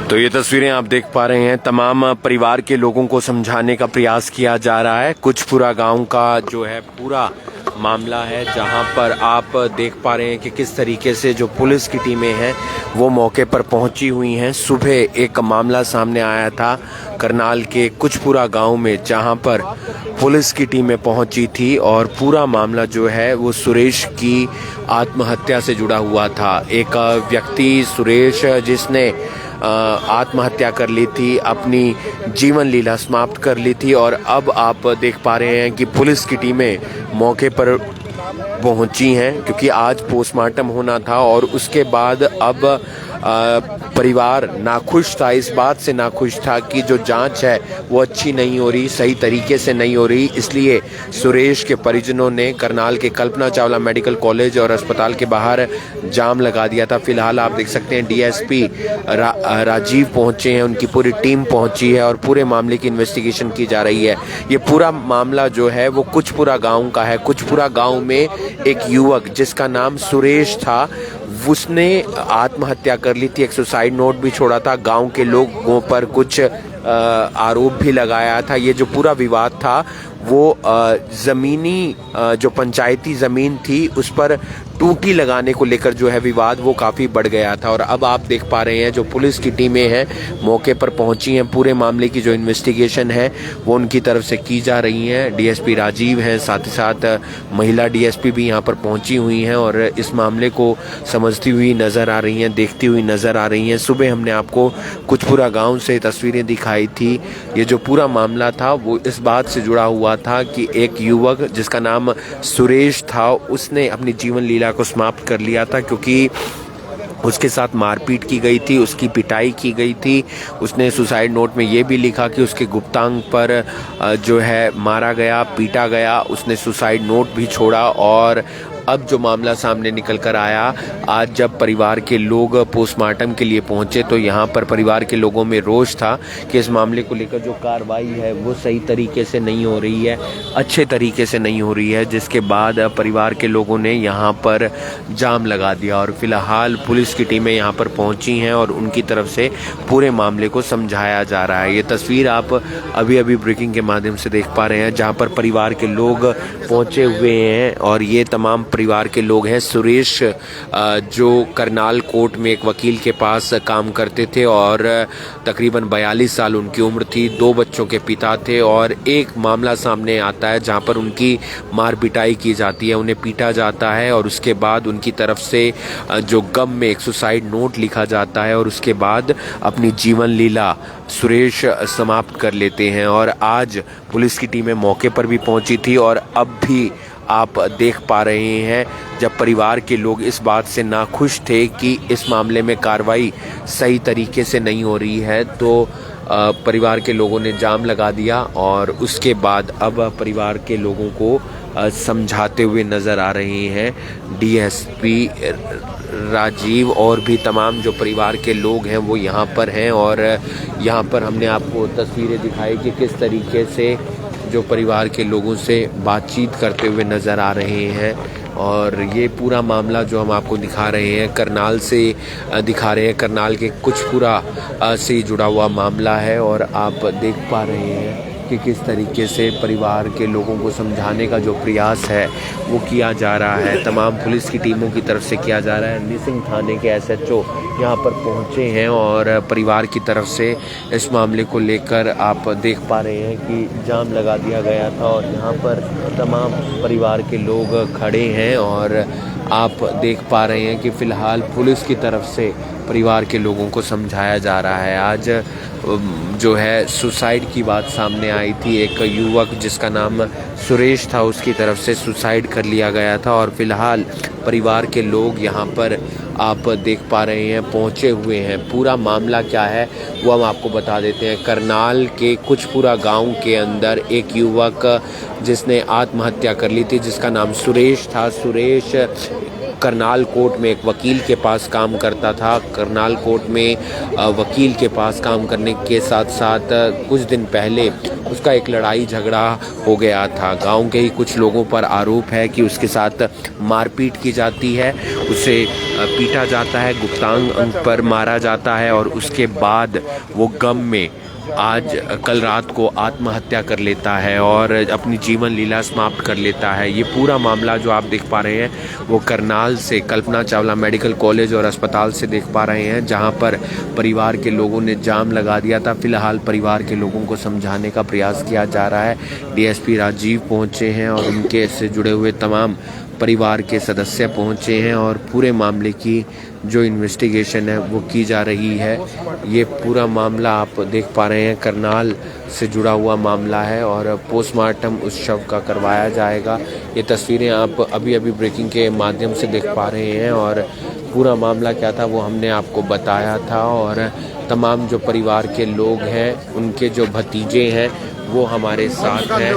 तो ये तस्वीरें आप देख पा रहे हैं, तमाम परिवार के लोगों को समझाने का प्रयास किया जा रहा है। कुछपुरा गांव का जो है पूरा मामला है, जहां पर आप देख पा रहे हैं कि किस तरीके से जो पुलिस की टीमें हैं वो मौके पर पहुंची हुई हैं। सुबह एक मामला सामने आया था करनाल के कुछपुरा गांव में, जहां पर पुलिस की टीमें पहुंची थी और पूरा मामला जो है वो सुरेश की आत्महत्या से जुड़ा हुआ था। एक व्यक्ति सुरेश जिसने आत्महत्या कर ली थी, अपनी जीवन लीला समाप्त कर ली थी, और अब आप देख पा रहे हैं कि पुलिस की टीमें मौके पर पहुंची हैं क्योंकि आज पोस्टमार्टम होना था। और उसके बाद अब परिवार नाखुश था, इस बात से नाखुश था कि जो जांच है वो अच्छी नहीं हो रही, सही तरीके से नहीं हो रही। इसलिए सुरेश के परिजनों ने करनाल के कल्पना चावला मेडिकल कॉलेज और अस्पताल के बाहर जाम लगा दिया था। फिलहाल आप देख सकते हैं डीएसपी राजीव पहुंचे हैं, उनकी पूरी टीम पहुंची है और पूरे मामले की इन्वेस्टिगेशन की जा रही है। ये पूरा मामला जो है वो कुछपुरा गाँव का है। कुछपुरा गाँव में एक युवक जिसका नाम सुरेश था, उसने आत्महत्या कर ली थी, एक सुसाइड नोट भी छोड़ा था। गांव के लोगों पर कुछ आरोप भी लगाया था। ये जो पूरा विवाद था वो ज़मीनी जो पंचायती ज़मीन थी उस पर टूटी लगाने को लेकर जो है विवाद वो काफ़ी बढ़ गया था। और अब आप देख पा रहे हैं जो पुलिस की टीमें हैं मौके पर पहुंची हैं, पूरे मामले की जो इन्वेस्टिगेशन है वो उनकी तरफ से की जा रही है। डीएसपी राजीव हैं, साथ ही साथ महिला डीएसपी भी यहां पर पहुंची हुई हैं और इस मामले को समझती हुई नज़र आ रही हैं, देखती हुई नज़र आ रही हैं। सुबह हमने आपको कुछपुरा गाँव से तस्वीरें दिखाई थी। ये जो पूरा मामला था वो इस बात से जुड़ा हुआ था कि एक युवक जिसका नाम सुरेश था, उसने अपनी जीवन लीला को समाप्त कर लिया था क्योंकि उसके साथ मारपीट की गई थी, उसकी पिटाई की गई थी। उसने सुसाइड नोट में ये भी लिखा कि उसके गुप्तांग पर जो है मारा गया, पीटा गया। उसने सुसाइड नोट भी छोड़ा। और अब जो मामला सामने निकल कर आया, आज जब परिवार के लोग पोस्टमार्टम के लिए पहुंचे तो यहाँ पर परिवार के लोगों में रोष था कि इस मामले को लेकर जो कार्रवाई है वो सही तरीके से नहीं हो रही है, अच्छे तरीके से नहीं हो रही है, जिसके बाद परिवार के लोगों ने यहाँ पर जाम लगा दिया। और फिलहाल पुलिस की टीमें यहाँ पर पहुँची हैं और उनकी तरफ से पूरे मामले को समझाया जा रहा है। ये तस्वीर आप अभी अभी ब्रेकिंग के माध्यम से देख पा रहे हैं, जहाँ पर परिवार के लोग पहुँचे हुए हैं और ये तमाम परिवार के लोग हैं। सुरेश जो करनाल कोर्ट में एक वकील के पास काम करते थे और तकरीबन 42 साल उनकी उम्र थी, 2 बच्चों के पिता थे। और एक मामला सामने आता है जहां पर उनकी मार पिटाई की जाती है, उन्हें पीटा जाता है और उसके बाद उनकी तरफ से जो गम में एक सुसाइड नोट लिखा जाता है और उसके बाद अपनी जीवन लीला सुरेश समाप्त कर लेते हैं। और आज पुलिस की टीमें मौके पर भी पहुंची थी और अब भी आप देख पा रहे हैं जब परिवार के लोग इस बात से नाखुश थे कि इस मामले में कार्रवाई सही तरीके से नहीं हो रही है, तो परिवार के लोगों ने जाम लगा दिया और उसके बाद अब परिवार के लोगों को समझाते हुए नज़र आ रहे हैं डीएसपी राजीव और भी तमाम जो परिवार के लोग हैं वो यहाँ पर हैं। और यहाँ पर हमने आपको तस्वीरें दिखाई कि किस तरीके से जो परिवार के लोगों से बातचीत करते हुए नज़र आ रहे हैं। और ये पूरा मामला जो हम आपको दिखा रहे हैं करनाल से दिखा रहे हैं, करनाल के कुछपुरा से जुड़ा हुआ मामला है। और आप देख पा रहे हैं कि किस तरीके से परिवार के लोगों को समझाने का जो प्रयास है वो किया जा रहा है, तमाम पुलिस की टीमों की तरफ से किया जा रहा है। निसिंग थाने के एसएचओ यहाँ पर पहुँचे हैं और परिवार की तरफ से इस मामले को लेकर आप देख पा रहे हैं कि जाम लगा दिया गया था और यहाँ पर तमाम परिवार के लोग खड़े हैं। और आप देख पा रहे हैं कि फ़िलहाल पुलिस की तरफ से परिवार के लोगों को समझाया जा रहा है। आज जो है सुसाइड की बात सामने आई थी, एक युवक जिसका नाम सुरेश था उसकी तरफ से सुसाइड कर लिया गया था। और फिलहाल परिवार के लोग यहाँ पर आप देख पा रहे हैं पहुँचे हुए हैं। पूरा मामला क्या है वो हम आपको बता देते हैं। करनाल के कुछपुरा गांव के अंदर एक युवक जिसने आत्महत्या कर ली थी, जिसका नाम सुरेश था। सुरेश करनाल कोर्ट में एक वकील के पास काम करता था। करनाल कोर्ट में वकील के पास काम करने के साथ साथ कुछ दिन पहले उसका एक लड़ाई झगड़ा हो गया था। गांव के ही कुछ लोगों पर आरोप है कि उसके साथ मारपीट की जाती है, उसे पीटा जाता है, गुप्तांग अंग पर मारा जाता है और उसके बाद वो गम में आज कल रात को आत्महत्या कर लेता है और अपनी जीवन लीला समाप्त कर लेता है। ये पूरा मामला जो आप देख पा रहे हैं वो करनाल से कल्पना चावला मेडिकल कॉलेज और अस्पताल से देख पा रहे हैं, जहां पर परिवार के लोगों ने जाम लगा दिया था। फिलहाल परिवार के लोगों को समझाने का प्रयास किया जा रहा है। डीएसपी राजीव पहुंचे हैं और उनके से जुड़े हुए तमाम परिवार के सदस्य पहुंचे हैं और पूरे मामले की जो इन्वेस्टिगेशन है वो की जा रही है। ये पूरा मामला आप देख पा रहे हैं करनाल से जुड़ा हुआ मामला है और पोस्टमार्टम उस शव का करवाया जाएगा। ये तस्वीरें आप अभी ब्रेकिंग के माध्यम से देख पा रहे हैं और पूरा मामला क्या था वो हमने आपको बताया था और तमाम जो परिवार के लोग हैं, उनके जो भतीजे हैं वो हमारे साथ हैं।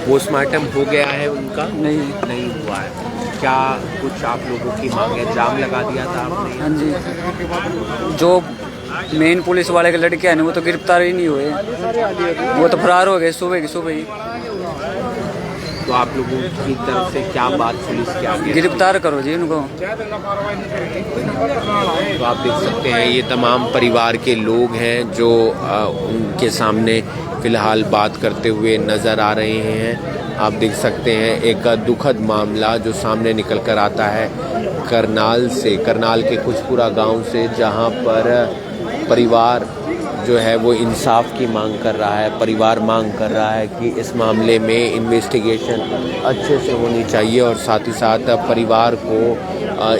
पोस्टमार्टम हो गया है उनका? नहीं हुआ है। क्या कुछ आप लोगों की मांग है? जाम लगा दिया था आपने? हाँ जी, जो मेन पुलिस वाले के लड़के हैं वो तो गिरफ्तार ही नहीं हुए, वो तो फरार हो गए सुबह ही। तो आप लोगों की तरफ से क्या बात पुलिस के आगे? गिरफ्तार करो जी उनको। तो आप देख सकते हैं ये तमाम परिवार के लोग हैं जो उनके सामने फिलहाल बात करते हुए नज़र आ रहे हैं। आप देख सकते हैं एक दुखद मामला जो सामने निकल कर आता है करनाल से, करनाल के कुछपुरा गांव से, जहां पर परिवार जो है वो इंसाफ की मांग कर रहा है। परिवार मांग कर रहा है कि इस मामले में इन्वेस्टिगेशन अच्छे से होनी चाहिए और साथ ही साथ परिवार को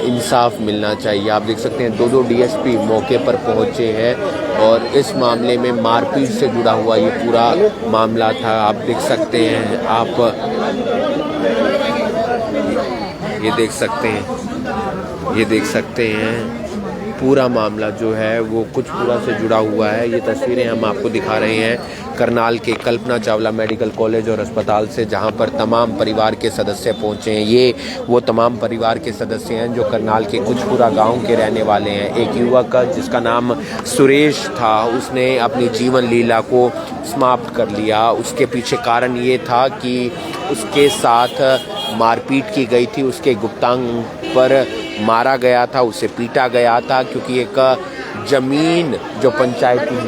इंसाफ मिलना चाहिए। आप देख सकते हैं 2 डीएसपी मौके पर पहुंचे हैं और इस मामले में मारपीट से जुड़ा हुआ ये पूरा मामला था। आप देख सकते हैं, आप ये देख सकते हैं पूरा मामला जो है वो कुछपुरा से जुड़ा हुआ है। ये तस्वीरें हम आपको दिखा रहे हैं करनाल के कल्पना चावला मेडिकल कॉलेज और अस्पताल से, जहां पर तमाम परिवार के सदस्य पहुंचे हैं। ये वो तमाम परिवार के सदस्य हैं जो करनाल के कुछपुरा गांव के रहने वाले हैं। एक युवक जिसका नाम सुरेश था, उसने अपनी जीवन लीला को समाप्त कर लिया। उसके पीछे कारण ये था कि उसके साथ मारपीट की गई थी, उसके गुप्तांग पर मारा गया था, उसे पीटा गया था, क्योंकि एक जमीन जो पंचायती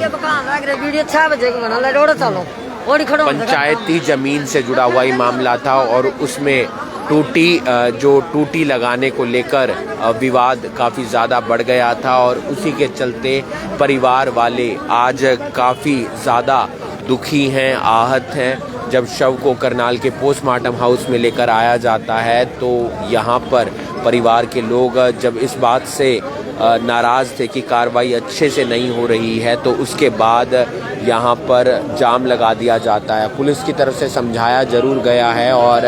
जमीन से जुड़ा हुआ ही मामला था और उसमें टूटी लगाने को लेकर विवाद काफ़ी ज़्यादा बढ़ गया था और उसी के चलते परिवार वाले आज काफ़ी ज़्यादा दुखी हैं, आहत हैं। जब शव को करनाल के पोस्टमार्टम हाउस में लेकर आया जाता है तो यहाँ पर परिवार के लोग जब इस बात से नाराज़ थे कि कार्रवाई अच्छे से नहीं हो रही है, तो उसके बाद यहाँ पर जाम लगा दिया जाता है। पुलिस की तरफ से समझाया जरूर गया है और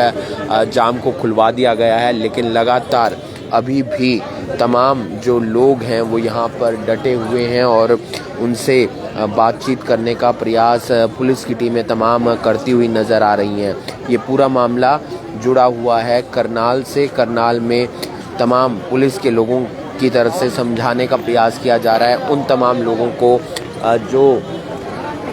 जाम को खुलवा दिया गया है, लेकिन लगातार अभी भी तमाम जो लोग हैं वो यहाँ पर डटे हुए हैं और उनसे बातचीत करने का प्रयास पुलिस की टीमें तमाम करती हुई नज़र आ रही हैं। ये पूरा मामला जुड़ा हुआ है करनाल से। करनाल में तमाम पुलिस के लोगों की तरफ से समझाने का प्रयास किया जा रहा है उन तमाम लोगों को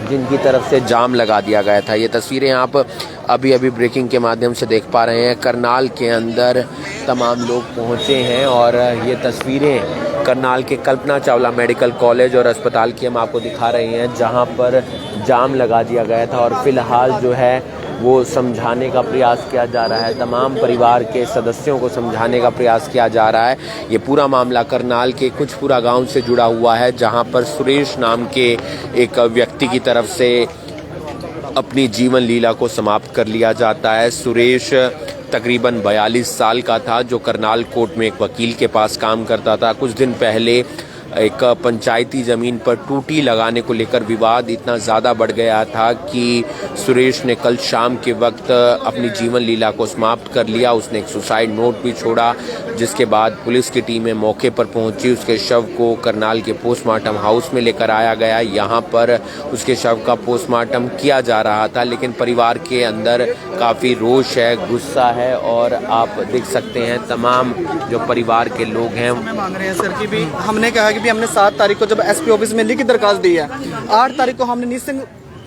जिनकी तरफ से जाम लगा दिया गया था। ये तस्वीरें आप अभी ब्रेकिंग के माध्यम से देख पा रहे हैं। करनाल के अंदर तमाम लोग पहुंचे हैं और ये तस्वीरें करनाल के कल्पना चावला मेडिकल कॉलेज और अस्पताल की हम आपको दिखा रहे हैं, जहां पर जाम लगा दिया गया था और फिलहाल जो है वो समझाने का प्रयास किया जा रहा है। तमाम परिवार के सदस्यों को समझाने का प्रयास किया जा रहा है। ये पूरा मामला करनाल के कुछपुरा गांव से जुड़ा हुआ है, जहां पर सुरेश नाम के एक व्यक्ति की तरफ से अपनी जीवन लीला को समाप्त कर लिया जाता है। सुरेश तकरीबन 42 साल का था, जो करनाल कोर्ट में एक वकील के पास काम करता था। कुछ दिन पहले एक पंचायती ज़मीन पर टूटी लगाने को लेकर विवाद इतना ज़्यादा बढ़ गया था कि सुरेश ने कल शाम के वक्त अपनी जीवन लीला को समाप्त कर लिया। उसने एक सुसाइड नोट भी छोड़ा। जिसके बाद पुलिस की टीमें मौके पर पहुंची। उसके शव को करनाल के पोस्टमार्टम हाउस में लेकर आया गया। यहाँ पर उसके शव का पोस्टमार्टम किया जा रहा था, लेकिन परिवार के अंदर काफ़ी रोष है, गुस्सा है और आप देख सकते हैं तमाम जो परिवार के लोग हैं मांग रहे हैं सर कि भी हमने कहा कि भी हमने 7 तारीख को जब एसपी ऑफिस में लिखित दरखास्त दी है, 8 तारीख को हमने निसिंग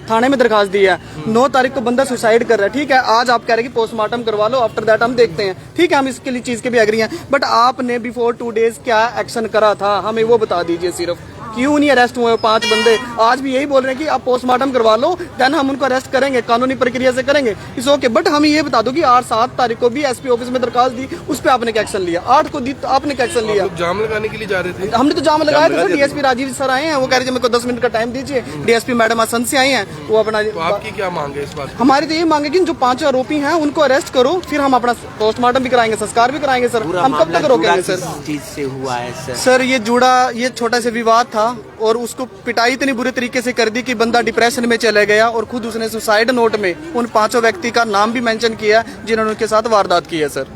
थाने में दरखास्त दी है, 9 तारीख को बंदा सुसाइड कर रहा है। ठीक है, आज आप कह रहे हैं कि पोस्टमार्टम करवा लो, आफ्टर दैट हम देखते हैं। ठीक है, हम इसके लिए चीज के भी एग्री हैं, बट आपने बिफोर 2 डेज क्या एक्शन करा था हमें वो बता दीजिए। सिर्फ क्यों नहीं अरेस्ट हुए 5 बंदे? आज भी यही बोल रहे हैं कि आप पोस्टमार्टम करवा लो, देन हम उनको अरेस्ट करेंगे, कानूनी प्रक्रिया से करेंगे, इस ओके। बट हमें ये बता दो कि 7 तारीख को भी एसपी ऑफिस में दरखास्त दी, उस पर आपने क्या एक्शन लिया? 8 को दी तो आपने क्या एक्शन लिया? जाम लगाने के लिए जा रहे थे। हमने तो जाम लगाया था सर। डीएसपी राजीव सर आए हैं, वो कह रहे थे मेरे को 10 मिनट का टाइम दीजिए। डीएसपी मैडम असंत से आई हैं, वो अपना तो आपकी क्या मांग है इस बात? हमारी तो ये मांगे कि जो 5 आरोपी हैं उनको अरेस्ट करो, फिर हम अपना पोस्टमार्टम भी कराएंगे, संस्कार भी कराएंगे सर। हम कब तक रोकेंगे सर? चीज से हुआ है सर ये छोटा सा विवाद था और उसको पिटाई इतनी बुरे तरीके से कर दी कि बंदा डिप्रेशन में चले गया और खुद उसने सुसाइड नोट में उन 5 व्यक्ति का नाम भी मेंशन किया जिन्होंने उनके साथ वारदात की है सर।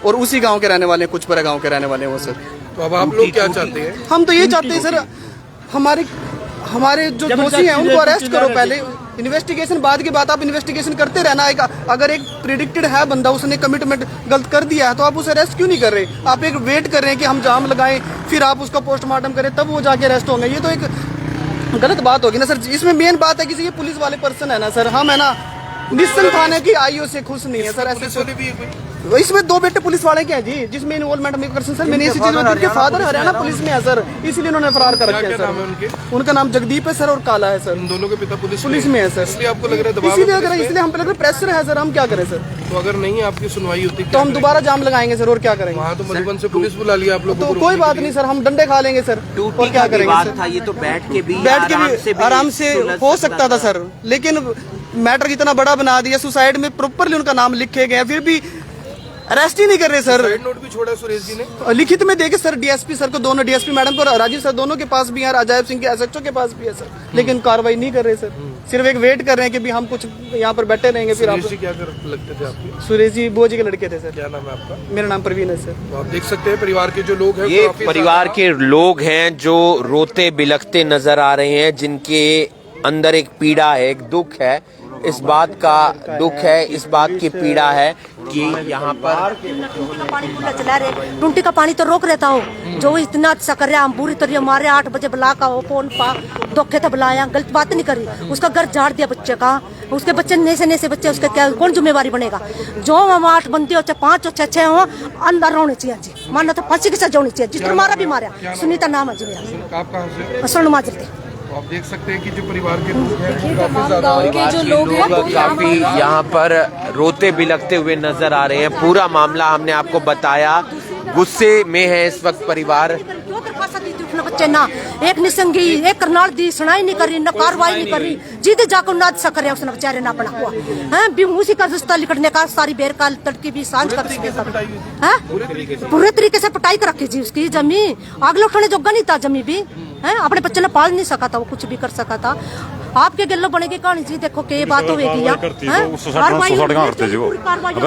और उसी गांव के रहने वाले हैं, कुछपुरा गांव के रहने वाले हैं वो सर। तो अब आप लोग क्या चाहते हैं? हम तो ये चाहते हैं सर, हमारे जो दोषी हैं उनको अरेस्ट करो। पहले इन्वेस्टिगेशन, बाद की बात आप इन्वेस्टिगेशन करते रहना है। अगर एक प्रिडिक्टेड है बंदा, उसने कमिटमेंट गलत कर दिया है, तो आप उसे अरेस्ट क्यों नहीं कर रहे? आप एक वेट कर रहे हैं कि हम जाम लगाएं, फिर आप उसका पोस्टमार्टम करें, तब वो जाके अरेस्ट होंगे। ये तो एक गलत बात होगी ना सर। इसमें मेन बात है कि ये पुलिस वाले पर्सन है ना सर, हम है ना निश्चित थाने की आईओ से खुश नहीं है सर। ऐसे इसमें 2 बेटे पुलिस वाले के हैं जी, जिसमें इन्वॉल्वमेंट में पर्सन सर। मैंने इसी चीज में, उनके फादर हरियाणा पुलिस में है सर, इसीलिए उन्होंने फरार कर रखे हैं सर। उनका नाम जगदीप है सर और काला है सर। इन दोनों के पिता पुलिस में है सर। इसलिए आपको लग रहा है दबाव? इसलिए हम पे लग रहा है प्रेशर है सर। हम क्या करें सर? तो अगर नहीं आपकी सुनवाई होती तो हम दोबारा जाम लगाएंगे सर। और क्या करेंगे? वहाँ तो मधुबन से पुलिस बुला लिया आप लोग। तो कोई बात नहीं सर, हम डंडे खा लेंगे सर। और क्या करेंगे सर? ये तो बैठ के भी आराम से हो सकता था सर, लेकिन मैटर इतना बड़ा बना दिया। सुसाइड में प्रॉपरली उनका नाम लिखे गए, फिर भी अरेस्ट ही नहीं कर रहे सर। साइड नोट भी छोड़ा सुरेश जी ने लिखित में देखे सर। डीएसपी सर को, दोनों डीएसपी मैडम को, राजीव सर दोनों के पास भी है, अजय सिंह के एसएचओ के पास भी है सर, लेकिन कार्रवाई नहीं कर रहे सर। सिर्फ एक वेट कर रहे हैं कि भी हम कुछ यहाँ पर बैठे रहेंगे। फिर आप क्या लगते थे आपके? सुरेश जी बोजी के लड़के थे सर। क्या नाम है आपका? मेरा नाम प्रवीण है सर। तो आप देख सकते हैं परिवार के जो लोग हैं, ये परिवार के लोग हैं जो रोते बिलखते नजर आ रहे हैं, जिनके अंदर एक पीड़ा है, एक दुख है। इस बात का दुख है, इस बात की पीड़ा है कि यहाँ पर टूटी का पानी तो रोक रहता हो, जो इतना अच्छा कर रहा, हम बुरी तरह मारे 8 बजे बुला का हो, फोन पा धोखे तो बुलाया, गलत बात नहीं करी, उसका घर झाड़ दिया बच्चे का। उसके बच्चे नए से बच्चे, उसका क्या कौन जिम्मेवारी बनेगा? जो हम 8 बंदे हो, 5 हो, 6 हो, अंदर होने चाहिए जी, मानना तो फांसी के साथ होनी चाहिए। जिस पर मारा भी मारा। सुनीता नाम है जी मेरा। आप कहाँ से? स्वर्ण माजर थे। तो आप देख सकते हैं कि जो परिवार के लोग हैं काफी ज्यादा काफी यहाँ पर रोते बिलखते हुए नजर आ रहे हैं। पूरा मामला हमने आपको बताया, गुस्से में है इस वक्त परिवार। बच्चे ना एक निसंगी, एक करनाल दी, सुनाई नहीं करी, न कार्रवाई नहीं करी, जीते जाकर नाद सा करे उसने बेचारे ना अपना हुआ है। उसी का रिश्ता लिखने का, सारी बेर का तड़की भी सांझ कर पूरे तरीके से पटाई कर रखी जी उसकी जमी। आग लौटने जोगा नहीं था जमी भी है, अपने बच्चे ने पाल नहीं सका था, वो कुछ भी कर सका था। आपके गल्लो बनेगी कहानी जी, देखो के बात होगी। अगर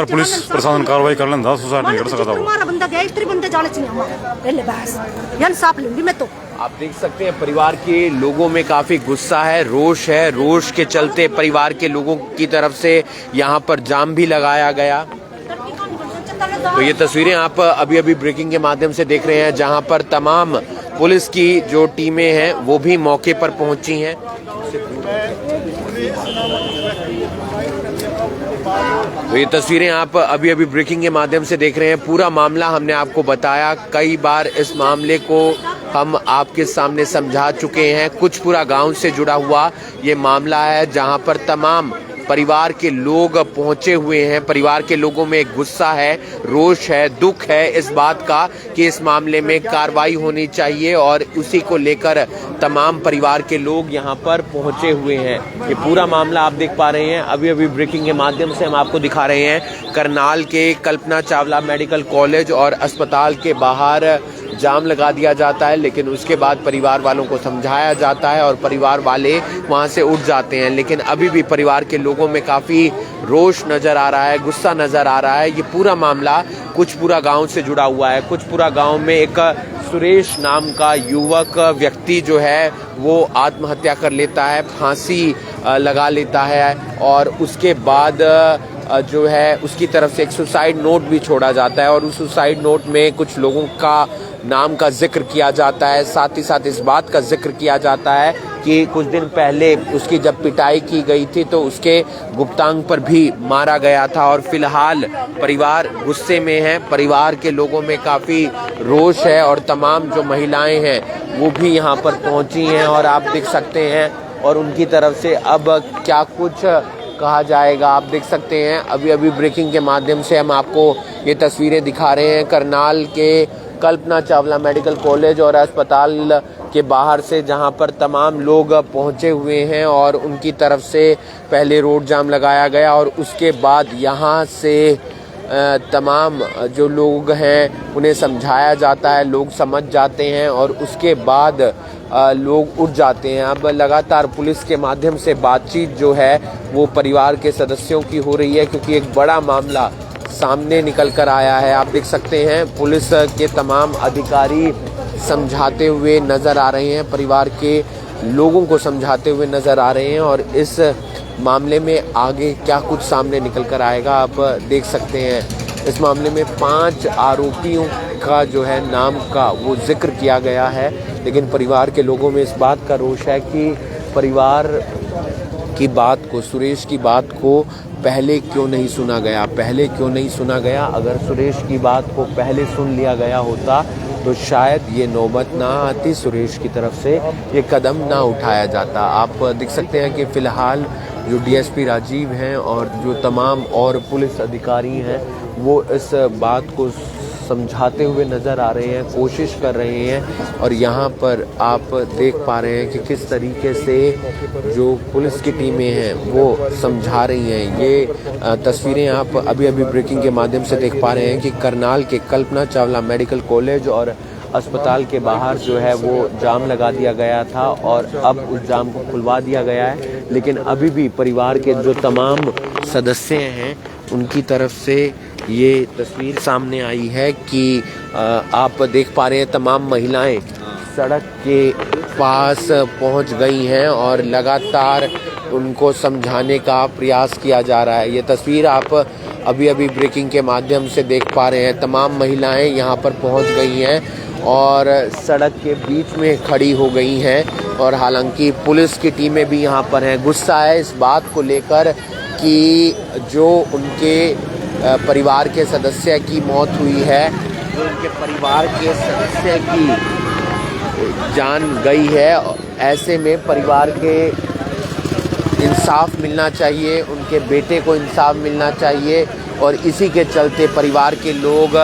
पुलिस प्रशासन कार्रवाई कर लेंदा सुसाइड नहीं कर सकता। हमारा बंदा गया, इतने बंदे जाने चाहिए हमारे पहले बहस या इंसाफ लेंगी मैं तो। आप देख सकते हैं परिवार के लोगों में काफी गुस्सा है, रोष है। रोष के चलते परिवार के लोगों की तरफ से यहाँ पर जाम भी लगाया गया। तो ये तस्वीरें आप अभी अभी ब्रेकिंग के माध्यम से देख रहे हैं, जहाँ पर तमाम पुलिस की जो टीमें हैं वो भी मौके पर पहुंची हैं। तो ये तस्वीरें आप अभी अभी ब्रेकिंग के माध्यम से देख रहे हैं। पूरा मामला हमने आपको बताया, कई बार इस मामले को हम आपके सामने समझा चुके हैं। कुछपुरा गांव से जुड़ा हुआ ये मामला है, जहां पर तमाम परिवार के लोग पहुंचे हुए हैं। परिवार के लोगों में गुस्सा है, रोष है, दुख है इस बात का कि इस मामले में कार्रवाई होनी चाहिए, और उसी को लेकर तमाम परिवार के लोग यहां पर पहुंचे हुए हैं। ये पूरा मामला आप देख पा रहे हैं, अभी अभी ब्रेकिंग के माध्यम से हम आपको दिखा रहे हैं। करनाल के कल्पना चावला मेडिकल कॉलेज और अस्पताल के बाहर जाम लगा दिया जाता है, लेकिन उसके बाद परिवार वालों को समझाया जाता है और परिवार वाले वहाँ से उठ जाते हैं। लेकिन अभी भी परिवार के लोगों में काफ़ी रोष नज़र आ रहा है, गुस्सा नज़र आ रहा है। ये पूरा मामला कुचपुरा गांव से जुड़ा हुआ है। कुचपुरा गांव में एक सुरेश नाम का युवक व्यक्ति जो है वो आत्महत्या कर लेता है, फांसी लगा लेता है और उसके बाद जो है उसकी तरफ से एक सुसाइड नोट भी छोड़ा जाता है और उस सुसाइड नोट में कुछ लोगों का नाम का जिक्र किया जाता है। साथ ही साथ इस बात का जिक्र किया जाता है कि कुछ दिन पहले उसकी जब पिटाई की गई थी तो उसके गुप्तांग पर भी मारा गया था। और फिलहाल परिवार गुस्से में है, परिवार के लोगों में काफ़ी रोष है और तमाम जो महिलाएं हैं वो भी यहाँ पर पहुँची हैं और आप देख सकते हैं और उनकी तरफ से अब क्या कुछ कहा जाएगा आप देख सकते हैं। अभी ब्रेकिंग के माध्यम से हम आपको ये तस्वीरें दिखा रहे हैं करनाल के कल्पना चावला मेडिकल कॉलेज और अस्पताल के बाहर से, जहां पर तमाम लोग पहुंचे हुए हैं और उनकी तरफ से पहले रोड जाम लगाया गया और उसके बाद यहां से तमाम जो लोग हैं उन्हें समझाया जाता है, लोग समझ जाते हैं और उसके बाद लोग उठ जाते हैं। अब लगातार पुलिस के माध्यम से बातचीत जो है वो परिवार के सदस्यों की हो रही है, क्योंकि एक बड़ा मामला सामने निकल कर आया है। आप देख सकते हैं पुलिस के तमाम अधिकारी समझाते हुए नज़र आ रहे हैं, परिवार के लोगों को समझाते हुए नज़र आ रहे हैं और इस मामले में आगे क्या कुछ सामने निकल कर आएगा आप देख सकते हैं। इस मामले में 5 आरोपियों का जो है नाम का वो जिक्र किया गया है, लेकिन परिवार के लोगों में इस बात का रोष है कि परिवार की बात को, सुरेश की बात को पहले क्यों नहीं सुना गया, पहले क्यों नहीं सुना गया। अगर सुरेश की बात को पहले सुन लिया गया होता तो शायद ये नौबत ना आती, सुरेश की तरफ से ये कदम ना उठाया जाता। आप देख सकते हैं कि फ़िलहाल जो डीएसपी राजीव हैं और जो तमाम और पुलिस अधिकारी हैं वो इस बात को समझाते हुए नज़र आ रहे हैं, कोशिश कर रहे हैं और यहाँ पर आप देख पा रहे हैं कि किस तरीके से जो पुलिस की टीमें हैं वो समझा रही हैं। ये तस्वीरें आप अभी ब्रेकिंग के माध्यम से देख पा रहे हैं कि करनाल के कल्पना चावला मेडिकल कॉलेज और अस्पताल के बाहर जो है वो जाम लगा दिया गया था और अब उस जाम को खुलवा दिया गया है, लेकिन अभी भी परिवार के जो तमाम सदस्य हैं उनकी तरफ से ये तस्वीर सामने आई है कि आप देख पा रहे हैं तमाम महिलाएं सड़क के पास पहुंच गई हैं और लगातार उनको समझाने का प्रयास किया जा रहा है। ये तस्वीर आप अभी ब्रेकिंग के माध्यम से देख पा रहे हैं। तमाम महिलाएं यहां पर पहुंच गई हैं और सड़क के बीच में खड़ी हो गई हैं और हालांकि पुलिस की टीमें भी यहां पर हैं। गुस्सा है इस बात को लेकर कि जो उनके परिवार के सदस्य की मौत हुई है, जो उनके परिवार के सदस्य की जान गई है, ऐसे में परिवार के इंसाफ मिलना चाहिए, उनके बेटे को इंसाफ मिलना चाहिए और इसी के चलते परिवार के लोग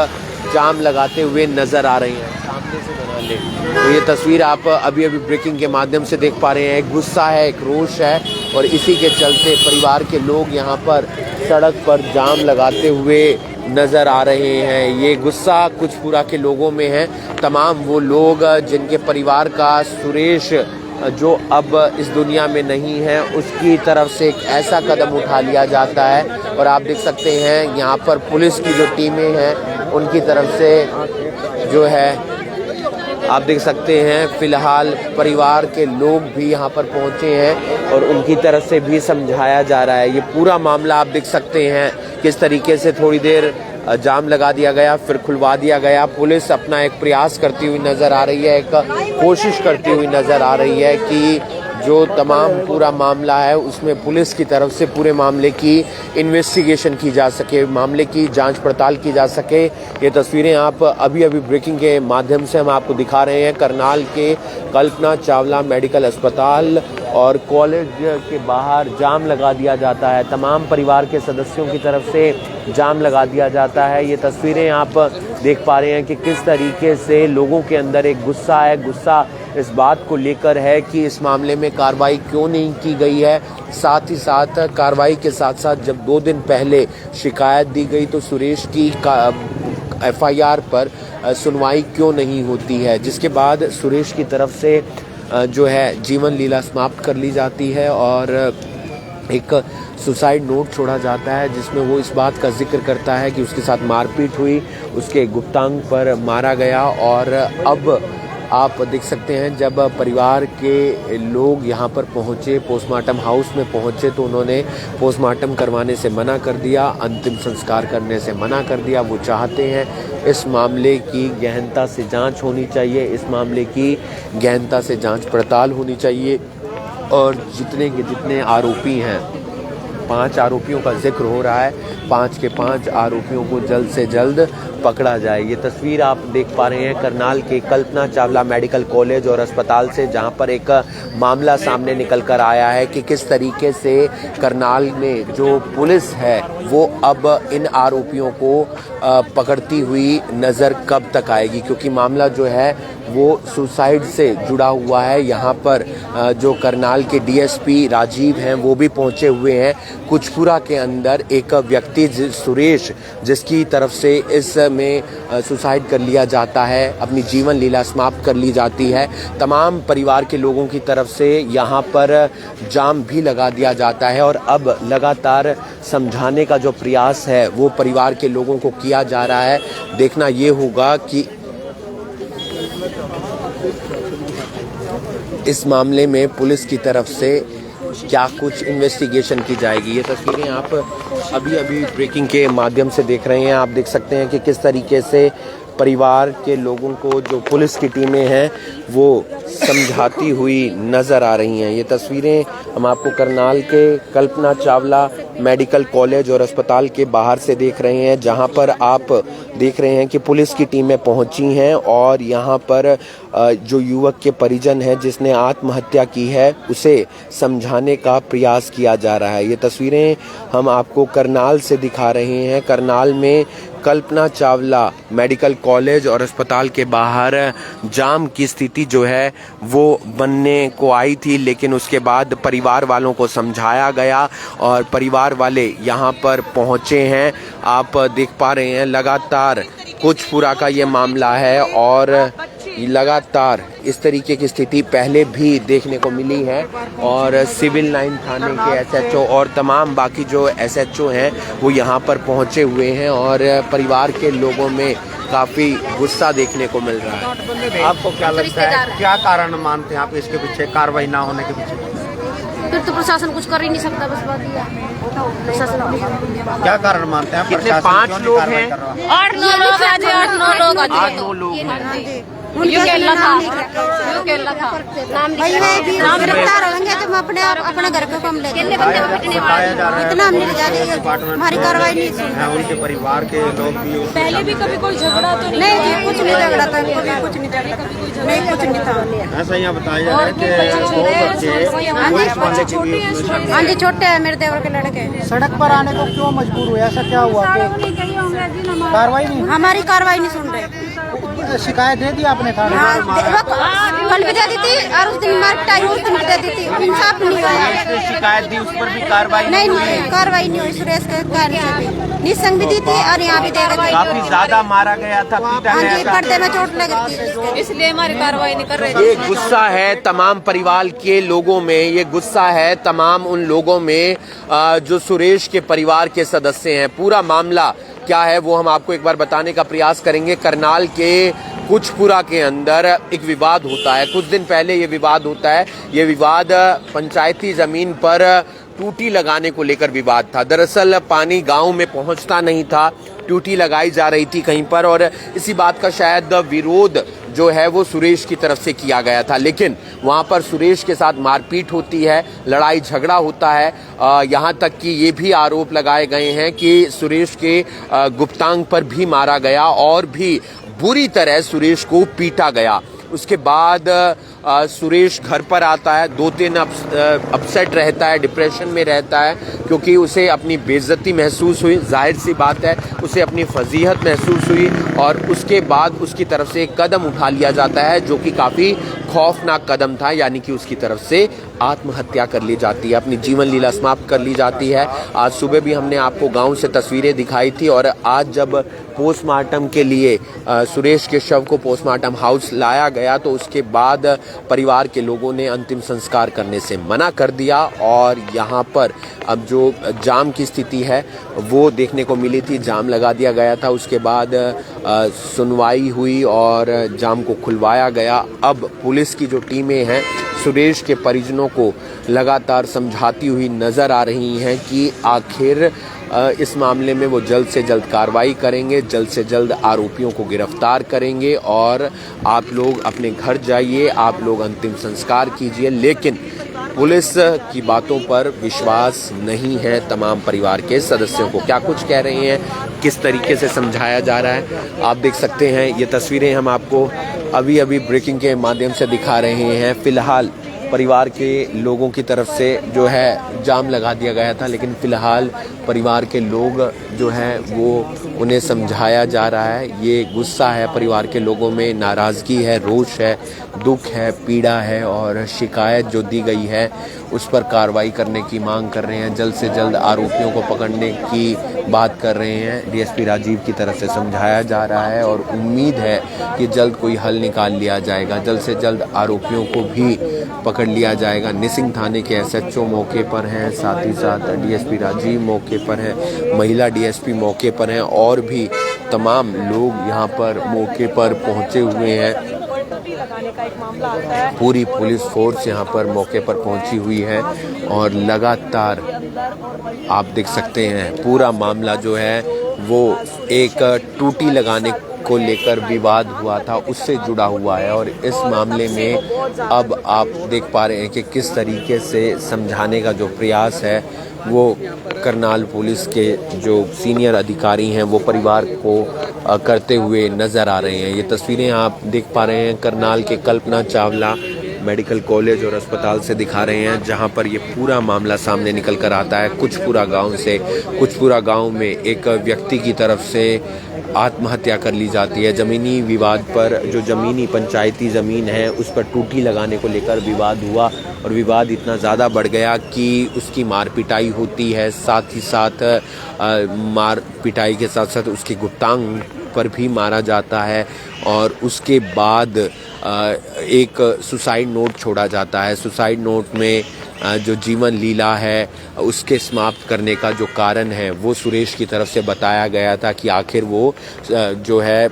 जाम लगाते हुए नज़र आ रहे हैं। सामने से बना ले तो ये तस्वीर आप अभी ब्रेकिंग के माध्यम से देख पा रहे हैं। एक गुस्सा है, एक रोष है और इसी के चलते परिवार के लोग यहाँ पर सड़क पर जाम लगाते हुए नज़र आ रहे हैं। ये गुस्सा कुचपुरा के लोगों में है। तमाम वो लोग जिनके परिवार का सुरेश जो अब इस दुनिया में नहीं है उसकी तरफ से एक ऐसा कदम उठा लिया जाता है और आप देख सकते हैं यहाँ पर पुलिस की जो टीमें हैं उनकी तरफ से जो है आप देख सकते हैं फ़िलहाल परिवार के लोग भी यहाँ पर पहुँचे हैं और उनकी तरफ से भी समझाया जा रहा है। ये पूरा मामला आप देख सकते हैं किस तरीके से थोड़ी देर जाम लगा दिया गया, फिर खुलवा दिया गया। पुलिस अपना एक प्रयास करती हुई नज़र आ रही है, एक कोशिश करती हुई नज़र आ रही है कि जो तमाम पूरा मामला है उसमें पुलिस की तरफ से पूरे मामले की इन्वेस्टिगेशन की जा सके, मामले की जांच पड़ताल की जा सके। ये तस्वीरें आप अभी ब्रेकिंग के माध्यम से हम आपको दिखा रहे हैं। करनाल के कल्पना चावला मेडिकल अस्पताल और कॉलेज के बाहर जाम लगा दिया जाता है, तमाम परिवार के सदस्यों की तरफ से जाम लगा दिया जाता है। ये तस्वीरें आप देख पा रहे हैं कि किस तरीके से लोगों के अंदर एक गुस्सा है। गुस्सा इस बात को लेकर है कि इस मामले में कार्रवाई क्यों नहीं की गई है। साथ ही साथ कार्रवाई के साथ साथ जब 2 दिन पहले शिकायत दी गई तो सुरेश की FIR पर सुनवाई क्यों नहीं होती है, जिसके बाद सुरेश की तरफ से जो है जीवन लीला समाप्त कर ली जाती है और एक सुसाइड नोट छोड़ा जाता है जिसमें वो इस बात का जिक्र करता है कि उसके साथ मारपीट हुई, उसके गुप्तांग पर मारा गया। और अब आप देख सकते हैं जब परिवार के लोग यहाँ पर पहुँचे, पोस्टमार्टम हाउस में पहुँचे, तो उन्होंने पोस्टमार्टम करवाने से मना कर दिया, अंतिम संस्कार करने से मना कर दिया। वो चाहते हैं इस मामले की गहनता से जांच होनी चाहिए, इस मामले की गहनता से जांच पड़ताल होनी चाहिए और जितने के जितने आरोपी हैं, 5 आरोपियों का जिक्र हो रहा है, 5 के 5 आरोपियों को जल्द से जल्द पकड़ा जाए। ये तस्वीर आप देख पा रहे हैं करनाल के कल्पना चावला मेडिकल कॉलेज और अस्पताल से, जहां पर एक मामला सामने निकल कर आया है कि किस तरीके से करनाल में जो पुलिस है वो अब इन आरोपियों को पकड़ती हुई नज़र कब तक आएगी, क्योंकि मामला जो है वो सुसाइड से जुड़ा हुआ है। यहाँ पर जो करनाल के डीएसपी राजीव हैं वो भी पहुँचे हुए हैं। कुचपुरा के अंदर एक व्यक्ति सुरेश, जिसकी तरफ से इसमें सुसाइड कर लिया जाता है, अपनी जीवन लीला समाप्त कर ली जाती है। तमाम परिवार के लोगों की तरफ से यहाँ पर जाम भी लगा दिया जाता है और अब लगातार समझाने का जो प्रयास है वो परिवार के लोगों को किया जा रहा है। देखना ये होगा कि इस मामले में पुलिस की तरफ से क्या कुछ इन्वेस्टिगेशन की जाएगी। ये तस्वीरें आप अभी ब्रेकिंग के माध्यम से देख रहे हैं। आप देख सकते हैं कि किस तरीके से परिवार के लोगों को जो पुलिस की टीमें हैं वो समझाती हुई नज़र आ रही हैं। ये तस्वीरें हम आपको करनाल के कल्पना चावला मेडिकल कॉलेज और अस्पताल के बाहर से देख रहे हैं, जहां पर आप देख रहे हैं कि पुलिस की टीमें पहुंची हैं और यहां पर जो युवक के परिजन हैं जिसने आत्महत्या की है उसे समझाने का प्रयास किया जा रहा है। ये तस्वीरें हम आपको करनाल से दिखा रहे हैं। करनाल में कल्पना चावला मेडिकल कॉलेज और अस्पताल के बाहर जाम की स्थिति जो है वो बनने को आई थी, लेकिन उसके बाद परिवार वालों को समझाया गया और परिवार वाले यहाँ पर पहुँचे हैं। आप देख पा रहे हैं लगातार कुचपुरा का ये मामला है और लगातार इस तरीके की स्थिति पहले भी देखने को मिली है और सिविल लाइन थाने के एसएचओ और तमाम बाकी जो एसएचओ हैं वो यहाँ पर पहुँचे हुए हैं और परिवार के लोगों में काफ़ी गुस्सा देखने को मिल रहा है। आपको क्या लगता है, क्या कारण मानते हैं आप इसके पीछे, कार्रवाई ना होने के पीछे? फिर तो प्रशासन कुछ कर ही नहीं सकता, बस बात ये प्रशासन क्या कारण मानते हैं? कितने 5 लोग हैं? 8-9 लोग हैं। गिरफ्तार होंगे तो हम अपने घर पे कम ले इतना हमारी कार्रवाई नहीं सुन। उनके परिवार के लोग भी पहले भी कभी कोई झगड़ा तो नहीं, कुछ नहीं झगड़ा था, कभी कुछ नहीं झगड़ा, नहीं कुछ नहीं था। ऐसा यहाँ बताया जा रहा है कि हाँ जी, छोटे हैं मेरे देवर के लड़के। सड़क पर आने को क्यों मजबूर हुए, ऐसा क्या हुआ? कार्रवाई नहीं, हमारी कार्रवाई नहीं सुन रहे। शिकायत दे दी आपने थाने? कल भी दे दी थी और उस दिन टाइम उस दिन भी दे दी थी, इंसाफ नहीं हुआ। शिकायत दी, उस पर भी कार्रवाई नहीं, कार्रवाई नहीं हुई। सुरेश के कहने से भी निसंग भी दी थी और यहाँ भी दे गए। काफी ज्यादा मारा गया था, पीटा हाँ गया जी, था। पर्दे में चोट लगी थी, इसलिए हमारी कार्रवाई नहीं कर रहे। ये गुस्सा है तमाम परिवार के लोगों में, ये गुस्सा है तमाम उन लोगों में जो सुरेश के परिवार के सदस्य हैं। पूरा मामला क्या है वो हम आपको एक बार बताने का प्रयास करेंगे। करनाल के कुचपुरा के अंदर एक विवाद होता है, कुछ दिन पहले ये विवाद होता है। ये विवाद पंचायती जमीन पर टूटी लगाने को लेकर विवाद था। दरअसल पानी गांव में पहुंचता नहीं था, टूटी लगाई जा रही थी कहीं पर और इसी बात का शायद विरोध जो है वो सुरेश की तरफ से किया गया था, लेकिन वहां पर सुरेश के साथ मारपीट होती है, लड़ाई झगड़ा होता है। यहाँ तक कि ये भी आरोप लगाए गए हैं कि सुरेश के गुप्तांग पर भी मारा गया और भी बुरी तरह सुरेश को पीटा गया। उसके बाद सुरेश घर पर आता है, 2-3 अपसेट रहता है, डिप्रेशन में रहता है क्योंकि उसे अपनी बेइज्जती महसूस हुई। जाहिर सी बात है उसे अपनी फजीहत महसूस हुई और उसके बाद उसकी तरफ से एक कदम उठा लिया जाता है जो कि काफ़ी खौफनाक कदम था, यानी कि उसकी तरफ से आत्महत्या कर ली जाती है, अपनी जीवन लीला समाप्त कर ली जाती है। आज सुबह भी हमने आपको गांव से तस्वीरें दिखाई थी और आज जब पोस्टमार्टम के लिए सुरेश के शव को पोस्टमार्टम हाउस लाया गया तो उसके बाद परिवार के लोगों ने अंतिम संस्कार करने से मना कर दिया और यहाँ पर अब जो जाम की स्थिति है वो देखने को मिली थी। जाम लगा दिया गया था, उसके बाद सुनवाई हुई और जाम को खुलवाया गया। अब पुलिस की जो टीमें हैं सुरेश के परिजनों को लगातार समझाती हुई नज़र आ रही हैं कि आखिर इस मामले में वो जल्द से जल्द कार्रवाई करेंगे, जल्द से जल्द आरोपियों को गिरफ्तार करेंगे और आप लोग अपने घर जाइए, आप लोग अंतिम संस्कार कीजिए। लेकिन पुलिस की बातों पर विश्वास नहीं है तमाम परिवार के सदस्यों को। क्या कुछ कह रहे हैं, किस तरीके से समझाया जा रहा है, आप देख सकते हैं। ये तस्वीरें हम आपको अभी अभी ब्रेकिंग के माध्यम से दिखा रहे हैं। फ़िलहाल परिवार के लोगों की तरफ से जो है जाम लगा दिया गया था, लेकिन फ़िलहाल परिवार के लोग जो हैं वो उन्हें समझाया जा रहा है। ये गुस्सा है परिवार के लोगों में, नाराज़गी है, रोष है, दुख है, पीड़ा है और शिकायत जो दी गई है उस पर कार्रवाई करने की मांग कर रहे हैं। जल्द से जल्द आरोपियों को पकड़ने की बात कर रहे हैं। डीएसपी राजीव की तरफ से समझाया जा रहा है और उम्मीद है कि जल्द कोई हल निकाल लिया जाएगा, जल्द से जल्द आरोपियों को भी पकड़ लिया जाएगा। निसिंग थाने के एसएचओ मौके पर हैं, साथ ही साथ डीएसपी राजीव मौके पर है, महिला डीएसपी मौके पर हैं और भी तमाम लोग यहाँ पर मौके पर पहुँचे हुए हैं। पूरी पुलिस फोर्स यहाँ पर मौके पर पहुंची हुई है और लगातार आप देख सकते हैं पूरा मामला जो है वो एक टूटी लगाने को लेकर विवाद हुआ था उससे जुड़ा हुआ है और इस मामले में अब आप देख पा रहे हैं कि किस तरीके से समझाने का जो प्रयास है वो करनाल पुलिस के जो सीनियर अधिकारी हैं वो परिवार को करते हुए नज़र आ रहे हैं। ये तस्वीरें आप देख पा रहे हैं करनाल के कल्पना चावला मेडिकल कॉलेज और अस्पताल से दिखा रहे हैं, जहां पर ये पूरा मामला सामने निकल कर आता है। कुछपुरा गांव से, कुछपुरा गांव में एक व्यक्ति की तरफ से आत्महत्या कर ली जाती है। ज़मीनी विवाद पर, जो ज़मीनी पंचायती ज़मीन है उस पर टूटी लगाने को लेकर विवाद हुआ और विवाद इतना ज़्यादा बढ़ गया कि उसकी मार पिटाई होती है। साथ ही साथ मार पिटाई के साथ साथ उसकी गुप्तांग पर भी मारा जाता है और उसके बाद एक सुसाइड नोट छोड़ा जाता है। सुसाइड नोट में जो जीवन लीला है उसके समाप्त करने का जो कारण है वो सुरेश की तरफ से बताया गया था कि आखिर वो जो है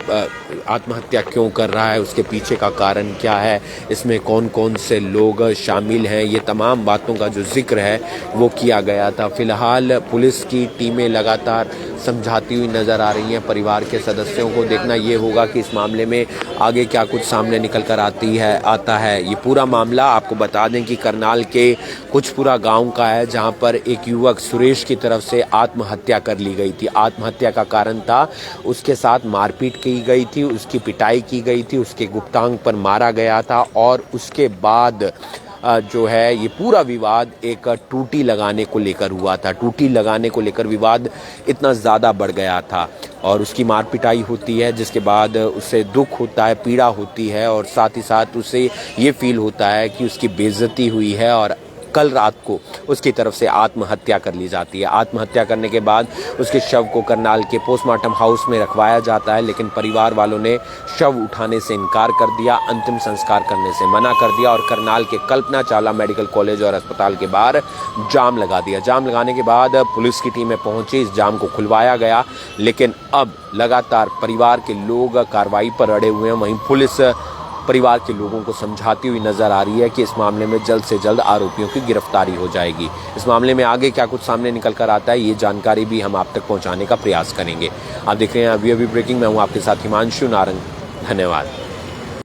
आत्महत्या क्यों कर रहा है, उसके पीछे का कारण क्या है, इसमें कौन कौन से लोग शामिल हैं, ये तमाम बातों का जो जिक्र है वो किया गया था। फ़िलहाल पुलिस की टीमें लगातार समझाती हुई नज़र आ रही हैं परिवार के सदस्यों को। देखना ये होगा कि इस मामले में आगे क्या कुछ सामने निकल कर आता है। ये पूरा मामला आपको बता दें कि करनाल के कुछपुरा गांव का है, जहां पर एक युवक सुरेश की तरफ से आत्महत्या कर ली गई थी। आत्महत्या का कारण था उसके साथ मारपीट की गई थी, उसकी पिटाई की गई थी, उसके गुप्तांग पर मारा गया था और उसके बाद जो है ये पूरा विवाद एक टूटी लगाने को लेकर हुआ था। टूटी लगाने को लेकर विवाद इतना ज़्यादा बढ़ गया था और उसकी मार पिटाई होती है, जिसके बाद उसे दुख होता है, पीड़ा होती है और साथ ही साथ उसे ये फील होता है कि उसकी बेइज्जती हुई है और कल रात को उसकी तरफ से आत्महत्या कर ली जाती है। आत्महत्या करने के बाद उसके शव को करनाल के पोस्टमार्टम हाउस में रखवाया जाता है, लेकिन परिवार वालों ने शव उठाने से इनकार कर दिया, अंतिम संस्कार करने से मना कर दिया और करनाल के कल्पना चावला मेडिकल कॉलेज और अस्पताल के बाहर जाम लगा दिया। जाम लगाने के बाद पुलिस की टीमें पहुंची, इस जाम को खुलवाया गया, लेकिन अब लगातार परिवार के लोग कार्रवाई पर अड़े हुए हैं। वहीं पुलिस परिवार के लोगों को समझाती हुई नजर आ रही है कि इस मामले में जल्द से जल्द आरोपियों की गिरफ्तारी हो जाएगी। इस मामले में आगे क्या कुछ सामने निकल कर आता है ये जानकारी भी हम आप तक पहुंचाने का प्रयास करेंगे। आप देख रहे हैं अभी ब्रेकिंग में हूं आपके साथ हिमांशु नारंग। धन्यवाद।